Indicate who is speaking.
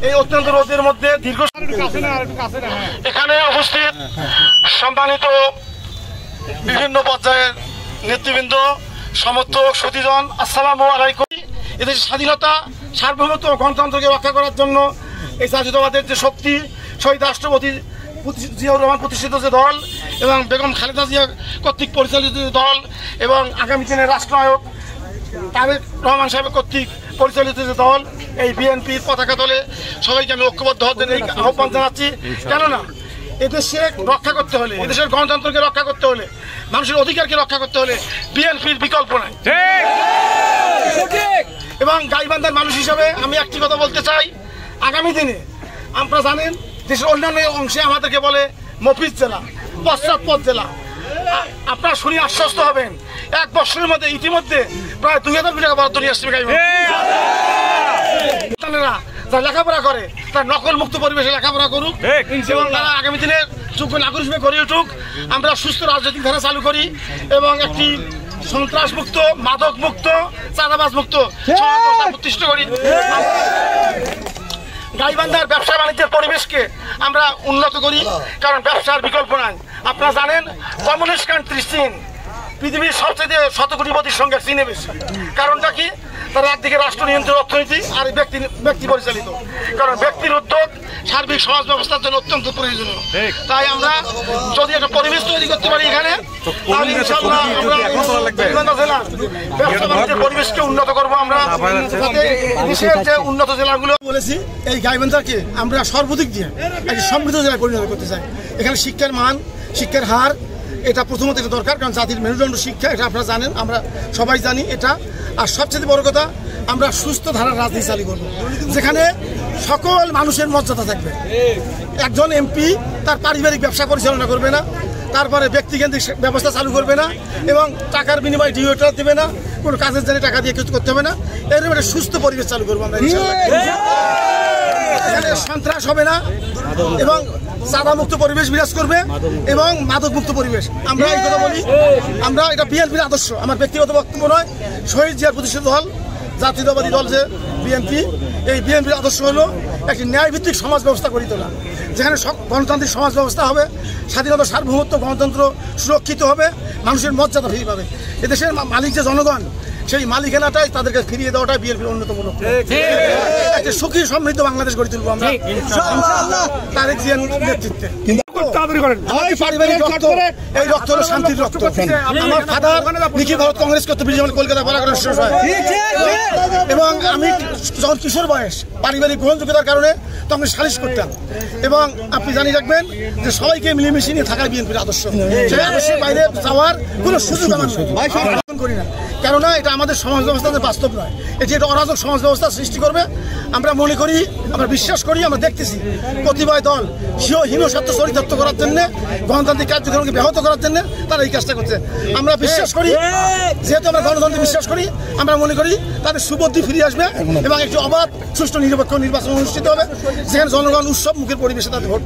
Speaker 1: এই অত্যন্ত রোদের মধ্যে দীর্ঘ এখানে উপস্থিত সম্মানিত বিভিন্ন পর্যায়ের নেতৃবৃন্দ, সমর্থক, সুধীজন, আসসালামু আলাইকুম। এদেশের স্বাধীনতা, সার্বভৌমত্ব, গণতন্ত্রকে রক্ষা করার জন্য এই জাতীয়তাবাদের যে শক্তি, শহীদ রাষ্ট্রপতি জিয়াউর রহমান প্রতিষ্ঠিত যে দল এবং বেগম খালেদা জিয়া কর্তৃক পরিচালিত দল এবং আগামী দিনের রাষ্ট্রনায়ক তারেক রহমান সাহেবের কর্তৃক পরিচালিত যে দল, এই বিএনপির পতাকা দলে সবাইকে আমি ঐক্যবদ্ধ হওয়ার জন্য এই আহ্বান জানাচ্ছি। কেননা এদেশে রক্ষা করতে হলে, এদেশের গণতন্ত্রকে রক্ষা করতে হলে, মানুষের অধিকারকে রক্ষা করতে হলে বিএনপির বিকল্প নাই। এবং গাইবান্ধার মানুষ হিসাবে আমি একটি কথা বলতে চাই, আগামী দিনে আপনারা জানেন দেশের অন্যান্য অংশে আমাদেরকে বলে মফিজ জেলা, পশ্চাৎপদ জেলা। আপনারা শুনে আশ্বস্ত হবেন, 1 বছরের মধ্যে ইতিমধ্যে প্রায় 2000 কোটি টাকা বরাদ্দ নিয়ে আসছে গাইবান্ধা। যারা লেখাপড়া করে তারা নকল মুক্ত পরিবেশে লেখাপড়া করুক এবং তারা আগামী দিনের যোগ্য নাগরিক হিসেবে গড়ে উঠুক। আমরা সুস্থ রাজনৈতিক ধারা চালু করি এবং একটি সন্ত্রাস মুক্ত, মাদক মুক্ত, চাঁদাবাজ মুক্ত প্রতিষ্ঠা করি। গাইবান্ধার ব্যবসা বাণিজ্যের পরিবেশকে আমরা উন্নত করি, কারণ ব্যবসার বিকল্প নাই। আপনারা জানেন কমিউনিস্ট কান্ট্রি চীন পৃথিবীর সবচেয়ে শতকোটিপতির সঙ্গে চীনে বেশি। কারণটা কি? তারা একদিকে রাষ্ট্র নিয়ন্ত্রিত অর্থনীতি আর ব্যক্তি পরিচালিত, কারণ ব্যক্তির উদ্যোগ সার্বিক সমাজ ব্যবস্থার জন্য অত্যন্ত প্রয়োজনীয়। তাই আমরা যদি একটা পরিবেশ তৈরি করতে পারি এখানে, তাহলে ইনশাআল্লাহ আমরা গাইবান্ধা জেলার ব্যবসা বাণিজ্যের পরিবেশকে উন্নত করবো। আমরা দেশের যে উন্নত জেলাগুলো বলেছি, এই গাইবান্ধাকে আমরা সর্বাধিক দিয়ে একটি সমৃদ্ধ জেলায় পরিণত করতে চাই। এখানে শিক্ষার মান, শিক্ষার হার, এটা প্রথমত এটা দরকার, কারণ জাতির মেরুদণ্ড শিক্ষা, এটা আপনারা জানেন, আমরা সবাই জানি এটা। আর সবচেয়ে বড় কথা, আমরা সুস্থ ধারার রাজনীতি চালু করবো, যেখানে সকল মানুষের মর্যাদা থাকবে। একজন এমপি তার পারিবারিক ব্যবসা পরিচালনা করবে না, তারপরে ব্যক্তিকেন্দ্রিক ব্যবস্থা চালু করবে না এবং টাকার বিনিময়ে ডিওটা দেবে না, কোনো কাজের জন্য টাকা দিয়ে কিছু করতে হবে না। এরকম একটা সুস্থ পরিবেশ চালু করবো আমরা। এখানে সন্ত্রাস হবে না এবং চাঁদা মুক্ত পরিবেশ বিরাজ করবে এবং মাদক মুক্ত পরিবেশ। আমরা এই কথা বলি, আমরা এটা বিএনপির আদর্শ, আমার ব্যক্তিগত বক্তব্য নয়। শহীদ জিয়ার প্রতিষ্ঠিত দল, জাতীয়তাবাদী দল যে বিএনপি, এই বিএনপির আদর্শ হলো একটি ন্যায়ভিত্তিক সমাজ ব্যবস্থা গড়ে তোলা, যেখানে গণতান্ত্রিক সমাজ ব্যবস্থা হবে, স্বাধীনতা, সার্বভৌমত্ব, গণতন্ত্র সুরক্ষিত হবে, মানুষের মর্যাদা ফিরে পাবে। এদেশের মালিক যে জনগণ, সেই মালিকানাটাই তাদেরকে ফিরিয়ে দেওয়াটাই বিএনপির অন্যতম লক্ষ্য। একটা সুখী সমৃদ্ধ বাংলাদেশ গড়ে তুলবো আমরা তারেক জিয়ার নেতৃত্বে। এই রক্ত হলো শান্তির রক্ত। আমার ফাদার নিখিল ভারত কংগ্রেস করতে কলকাতা পরাগণ শেষ হয় এবং আমি যখন কিশোর বয়স পারিবারিক গ্রহণযোগ্যতার কারণে তখন সালিশ করতাম। এবং আপনি জানি রাখবেন যে সবাইকে মিলেমিশে নিয়ে থাকা বিএনপির আদর্শ। সেই আদর্শের বাইরে যাওয়ার কোনো সুযোগ আমার করি না, কেননা এটা আমাদের সমাজ ব্যবস্থাতে বাস্তব নয়। এটি একটা অরাজক সমাজ ব্যবস্থা সৃষ্টি করবে। আমরা মনে করি, আমরা বিশ্বাস করি, আমরা দেখতেছি কতিপয় দল হীন স্বার্থ চরিতার্থ করার জন্য, গণতান্ত্রিক কার্যক্রমকে ব্যাহত করার জন্য তারা এই কাজটা করছে। আমরা বিশ্বাস করি, যেহেতু আমরা গণতন্ত্রে বিশ্বাস করি, আমরা মনে করি তাদের সুবুদ্ধি ফিরে আসবে এবং একটি অবাধ, সুষ্ঠু, নিরপেক্ষ নির্বাচন অনুষ্ঠিত হবে, যেখানে জনগণ উৎসব মুখের পরিবেশে তাদের ভোট